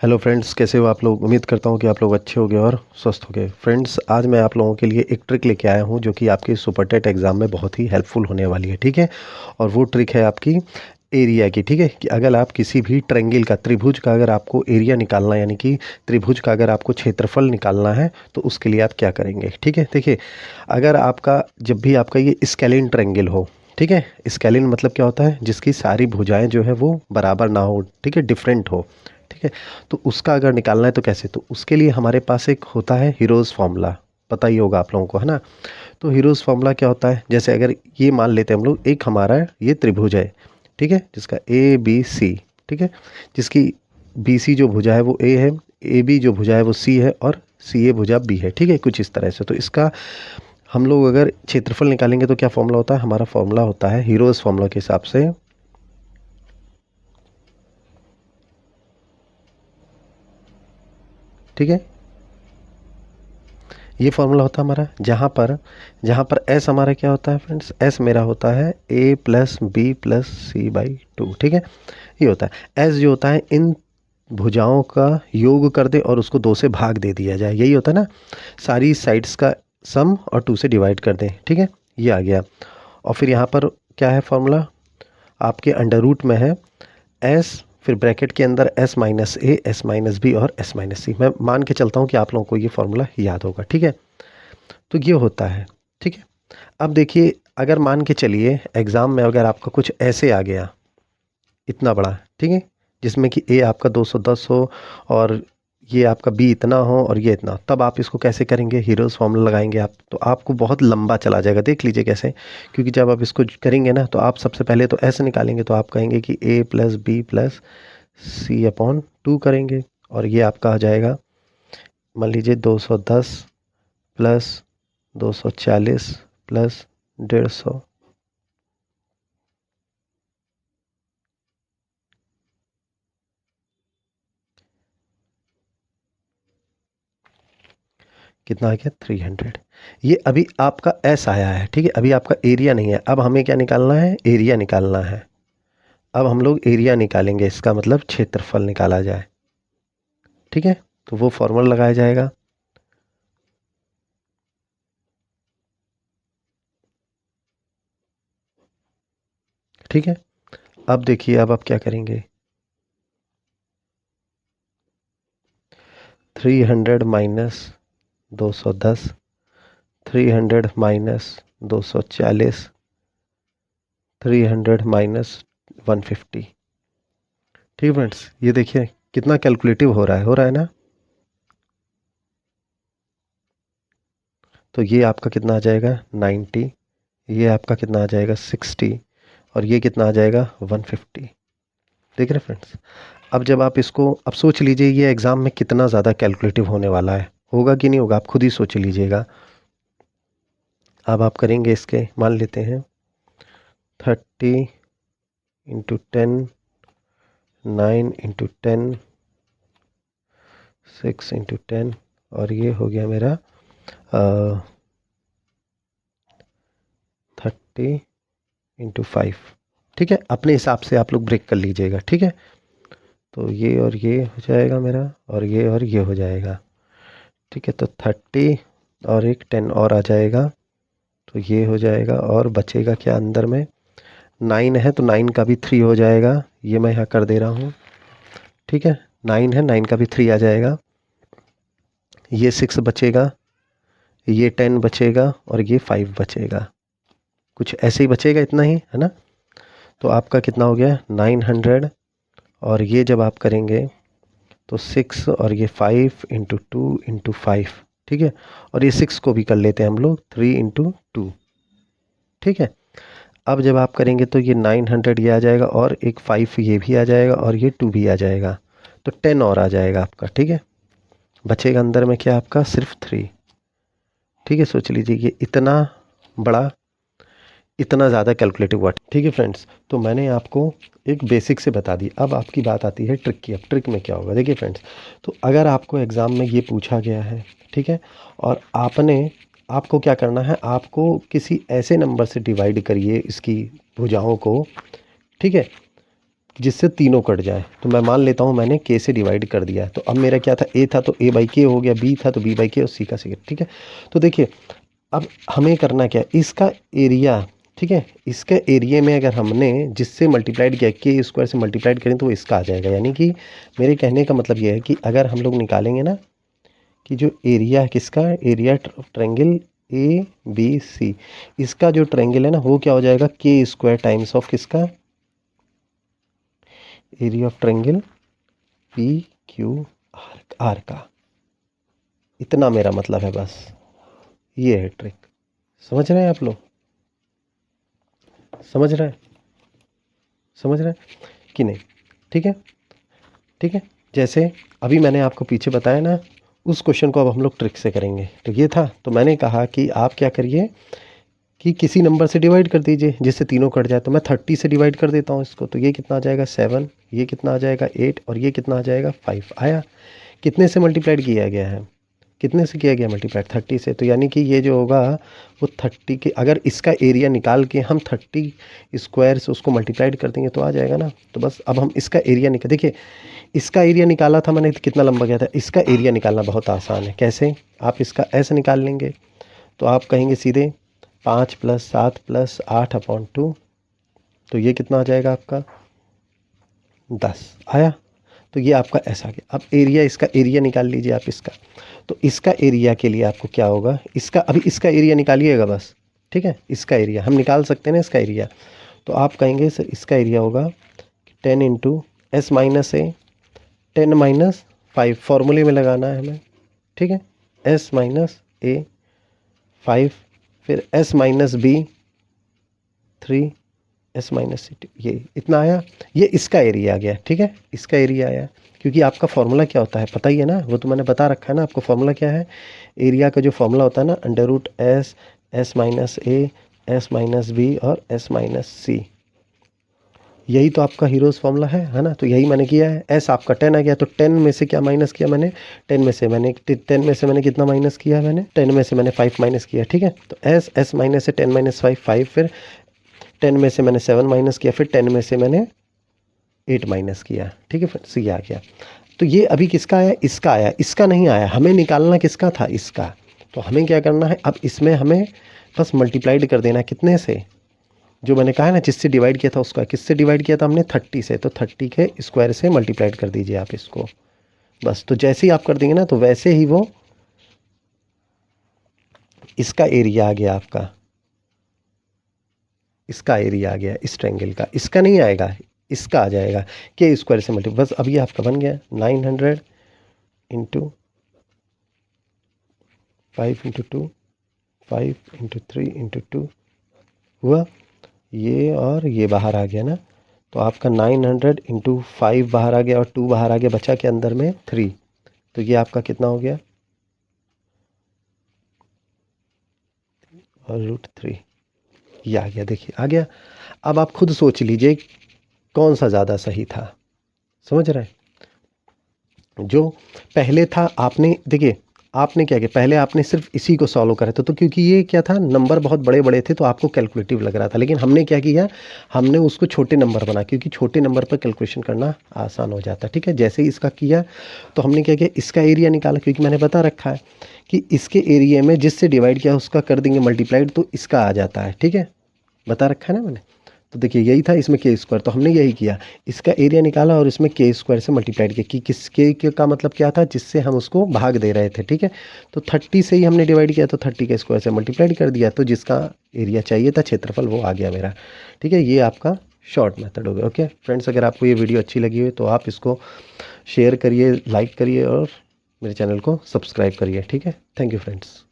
Hello friends, कैसे हो आप लोग। उम्मीद करता हूँ कि आप लोग अच्छे होंगे और स्वस्थ होंगे। फ्रेंड्स, आज मैं आप लोगों के लिए एक ट्रिक लेके आया हूँ जो कि आपके सुपर टेट एग्ज़ाम में बहुत ही हेल्पफुल होने वाली है। ठीक है, और वो ट्रिक है आपकी एरिया की। ठीक है, कि अगर आप किसी भी ट्रायंगल का, त्रिभुज का अगर आपको एरिया निकालना है, यानी कि त्रिभुज का अगर आपको क्षेत्रफल निकालना है, तो उसके लिए आप क्या करेंगे। ठीक है, देखिए, अगर आपका जब भी आपका ये स्केलिन ट्रायंगल हो, ठीक है, स्केलिन मतलब क्या होता है, जिसकी सारी भुजाएं जो है वो बराबर ना हो, ठीक है, डिफरेंट हो। ठीक है, तो उसका अगर निकालना है तो कैसे, तो उसके लिए हमारे पास एक होता है हीरोज़ फार्मूला। पता ही होगा आप लोगों को, है ना। तो हीरोज़ फार्मूला क्या होता है, जैसे अगर ये मान लेते हैं हम लोग, एक हमारा ये त्रिभुज है, ठीक है, जिसका ए बी सी, ठीक है, जिसकी बी सी जो भुजा है वो ए है, ए बी जो भुजा है वो सी है, और सी ए भुजा बी है। ठीक है, कुछ इस तरह से। तो इसका हम लोग अगर क्षेत्रफल निकालेंगे तो क्या फॉर्मूला होता है, हमारा फॉर्मूला होता है हीरोज़ फार्मूला के हिसाब से, ठीक है, ये फॉर्मूला होता है हमारा, जहाँ पर एस हमारा क्या होता है फ्रेंड्स, एस मेरा होता है A plus B plus C by two. ठीक है, ये होता है एस, जो होता है इन भुजाओं का योग कर दे और उसको दो से भाग दे दिया जाए, यही होता है ना। सारी साइड्स का सम और टू से डिवाइड कर दें। ठीक है, ये आ गया। और फिर यहाँ पर क्या है फॉर्मूला, आपके अंडर रूट में है एस, फिर ब्रैकेट के अंदर एस माइनस ए, एस माइनस बी और एस माइनस सी। मैं मान के चलता हूँ कि आप लोगों को ये फॉर्मूला याद होगा। ठीक है, तो ये होता है। ठीक है, अब देखिए, अगर मान के चलिए एग्ज़ाम में अगर आपका कुछ ऐसे आ गया, इतना बड़ा, ठीक है, जिसमें कि ए आपका 210 हो और ये आपका बी इतना हो और ये इतना, तब आप इसको कैसे करेंगे, हीरोज़ फार्मूला लगाएंगे आप, तो आपको बहुत लंबा चला जाएगा। देख लीजिए कैसे, क्योंकि जब आप इसको करेंगे ना, तो आप सबसे पहले तो ऐसे निकालेंगे, तो आप कहेंगे कि ए प्लस बी प्लस सी अपॉन टू करेंगे, और ये आपका आ जाएगा, मान लीजिए 210 प्लस 240 प्लस 150। कितना आ गया, 300। ये अभी आपका एस आया है, ठीक है, अभी आपका एरिया नहीं है। अब हमें क्या निकालना है, एरिया निकालना है। अब हम लोग एरिया निकालेंगे, इसका मतलब क्षेत्रफल निकाला जाए। ठीक है, तो वो फॉर्मूला लगाया जाएगा। ठीक है, अब देखिए, अब आप क्या करेंगे, 300 माइनस 210, 300 माइनस 240, 300 माइनस 150। ठीक है फ्रेंड्स, ये देखिए कितना कैलकुलेटिव हो रहा है ना। तो ये आपका कितना आ जाएगा, 90, ये आपका कितना आ जाएगा, 60, और ये कितना आ जाएगा, 150। देख रहे फ्रेंड्स, अब जब आप इसको, अब सोच लीजिए ये एग्ज़ाम में कितना ज़्यादा कैलकुलेटिव होने वाला है, होगा कि नहीं होगा, आप खुद ही सोच लीजिएगा। अब आप करेंगे इसके, मान लेते हैं 30 × 10, 9 × 10, 6 × 10, और ये हो गया मेरा 30 × 5। ठीक है, अपने हिसाब से आप लोग ब्रेक कर लीजिएगा। ठीक है, तो ये और ये हो जाएगा मेरा, और ये हो जाएगा। ठीक है, तो 30 और एक 10 और आ जाएगा, तो ये हो जाएगा, और बचेगा क्या अंदर में, 9 है तो 9 का भी 3 हो जाएगा, ये मैं यहाँ कर दे रहा हूँ। ठीक है, 9 है, 9 का भी 3 आ जाएगा, ये 6 बचेगा, ये 10 बचेगा, और ये 5 बचेगा। कुछ ऐसे ही बचेगा, इतना ही है ना। तो आपका कितना हो गया, 900, और ये जब आप करेंगे तो 6, और ये 5 × 2 × 5। ठीक है, और ये 6 को भी कर लेते हैं हम लोग, 3 × 2। ठीक है, अब जब आप करेंगे तो ये 900 ये आ जाएगा, और एक 5 ये भी आ जाएगा, और ये 2 भी आ जाएगा, तो 10 और आ जाएगा आपका। ठीक है, बचेगा अंदर में क्या आपका, सिर्फ 3। ठीक है, सोच लीजिए ये इतना बड़ा, इतना ज़्यादा कैलकुलेटिव वर्ड। ठीक है फ्रेंड्स, तो मैंने आपको एक बेसिक से बता दी। अब आपकी बात आती है ट्रिक की। अब ट्रिक में क्या होगा, देखिए फ्रेंड्स, तो अगर आपको एग्ज़ाम में ये पूछा गया है, ठीक है, और आपको क्या करना है, आपको किसी ऐसे नंबर से डिवाइड करिए इसकी भुजाओं को। ठीक है, जिससे तीनों कट जाए। तो मैं मान लेता हूँ मैंने के से डिवाइड कर दिया। तो अब मेरा क्या था, ए था तो ए बाई के हो गया, बी था तो बी बाई के, और सी का सी। ठीक है, तो देखिए अब हमें करना क्या है, इसका एरिया, ठीक है, इसके एरिया में अगर हमने जिससे मल्टीप्लाइड किया, के स्क्वायर से मल्टीप्लाइड करें तो वो इसका आ जाएगा। यानी कि मेरे कहने का मतलब ये है कि अगर हम लोग निकालेंगे ना कि जो एरिया है किसका, area triangle A B C, इसका जो ट्रायंगल है ना वो क्या हो जाएगा, के स्क्वायर टाइम्स ऑफ किसका, area of triangle P Q R का। इतना मेरा मतलब है, बस ये है ट्रिक। समझ रहे हैं आप लोग, समझ रहे हैं, समझ रहे हैं कि नहीं? ठीक है, ठीक है। जैसे अभी मैंने आपको पीछे बताया ना, उस क्वेश्चन को अब हम लोग ट्रिक से करेंगे। तो ये था, तो मैंने कहा कि आप क्या करिए कि किसी नंबर से डिवाइड कर दीजिए जिससे तीनों कट जाए। तो मैं 30 से डिवाइड कर देता हूँ इसको। तो ये कितना आ जाएगा 7, ये कितना आ जाएगा 8, और ये कितना आ जाएगा 5। आया, कितने से मल्टीप्लाइड किया गया है, कितने से किया गया मल्टीप्लाइड, 30 से। तो यानी कि ये जो होगा वो 30 के, अगर इसका एरिया निकाल के हम 30 स्क्वायर से उसको मल्टीप्लाइड कर देंगे तो आ जाएगा ना। तो बस अब हम इसका एरिया निकाल, देखिए इसका एरिया निकाला था मैंने, तो कितना लंबा गया था। इसका एरिया निकालना बहुत आसान है। कैसे, आप इसका ऐसे निकाल लेंगे। तो आप कहेंगे सीधे 5 + 7 + 8/2, तो ये कितना आ जाएगा आपका 10। आया, तो ये आपका ऐसा आ गया। अब एरिया, इसका एरिया निकाल लीजिए आप इसका। तो इसका एरिया के लिए आपको क्या होगा, इसका अभी इसका एरिया निकालिएगा बस, ठीक है। इसका एरिया हम निकाल सकते हैं ना, इसका एरिया। तो आप कहेंगे सर इसका एरिया होगा 10 × s - a, 10 - 5 फॉर्मूले में लगाना है हमें, ठीक है। s - a 5, फिर s - b 3, s - c 2, ये इतना आया। ये इसका एरिया आ गया, ठीक है, इसका एरिया आया। क्योंकि आपका फॉर्मूला क्या होता है पता ही है ना, वो तो मैंने बता रखा है ना आपको। फॉर्मूला क्या है, एरिया का जो फॉर्मूला होता है ना, √s, s - a, s - b और s - c। यही तो आपका हीरोज़ फॉर्मूला है ना। तो यही मैंने किया है। s आपका 10 आ गया, तो 10 में से क्या माइनस किया मैंने, 10 में से मैंने कितना माइनस किया है मैंने, 10 में से मैंने 5 माइनस किया, ठीक है। तो s माइनस से 10 - 5 5, फिर 10 में से मैंने 7 माइनस किया, फिर 10 में से मैंने 8 माइनस किया, ठीक है। फिर सी आ गया। तो ये अभी किसका आया, इसका आया, इसका नहीं आया। हमें निकालना किसका था, इसका। तो हमें क्या करना है, अब इसमें हमें बस मल्टीप्लाइड कर देना है कितने से, जो मैंने कहा है ना जिससे डिवाइड किया था उसका। किससे डिवाइड किया था हमने, 30 से। तो 30 के स्क्वायर से मल्टीप्लाइड कर दीजिए आप इसको, बस। तो जैसे ही आप कर देंगे ना, तो वैसे ही वो इसका एरिया आ गया आपका, इसका एरिया आ गया इस ट्रायंगल का। इसका नहीं आएगा, इसका आ जाएगा के स्क्वायर से मल्टीप्लाई। बस अभी आपका बन गया 900 × 5 × 2, 5 × 3 × 2 हुआ ये, और ये बाहर आ गया ना। तो आपका 900 × 5 बाहर आ गया, और 2 बाहर आ गया, बचा के अंदर में 3। तो ये आपका कितना हो गया, और √3 ये आ गया। देखिए आ गया। अब आप खुद सोच लीजिए कौन सा ज़्यादा सही था। समझ रहे हैं, जो पहले था आपने, देखिए आपने क्या किया, पहले आपने सिर्फ इसी को सॉल्व करा था। तो क्योंकि ये क्या था, नंबर बहुत बड़े बड़े थे तो आपको कैलकुलेटिव लग रहा था। लेकिन हमने क्या किया, हमने उसको छोटे नंबर बना, क्योंकि छोटे नंबर पर कैलकुलेशन करना आसान हो जाता है, ठीक है। जैसे ही इसका किया तो हमने क्या किया, इसका एरिया निकाला, क्योंकि मैंने बता रखा है कि इसके एरिया में जिससे डिवाइड किया उसका कर देंगे मल्टीप्लाइड, तो इसका आ जाता है, ठीक है, बता रखा है ना मैंने। तो देखिए यही था इसमें के स्क्वायर, तो हमने यही किया, इसका एरिया निकाला और इसमें के स्क्वायर से मल्टीप्लाइड किया। कि किस के का मतलब क्या था, जिससे हम उसको भाग दे रहे थे, ठीक है। तो 30 से ही हमने डिवाइड किया, तो 30 के स्क्वायर से मल्टीप्लाइड कर दिया, तो जिसका एरिया चाहिए था क्षेत्रफल वो आ गया मेरा, ठीक है। ये आपका शॉर्ट मेथड हो गया। ओके फ्रेंड्स, अगर आपको ये वीडियो अच्छी लगी हो तो आप इसको शेयर करिए, लाइक करिए और मेरे चैनल को सब्सक्राइब करिए, ठीक है। Thank you friends.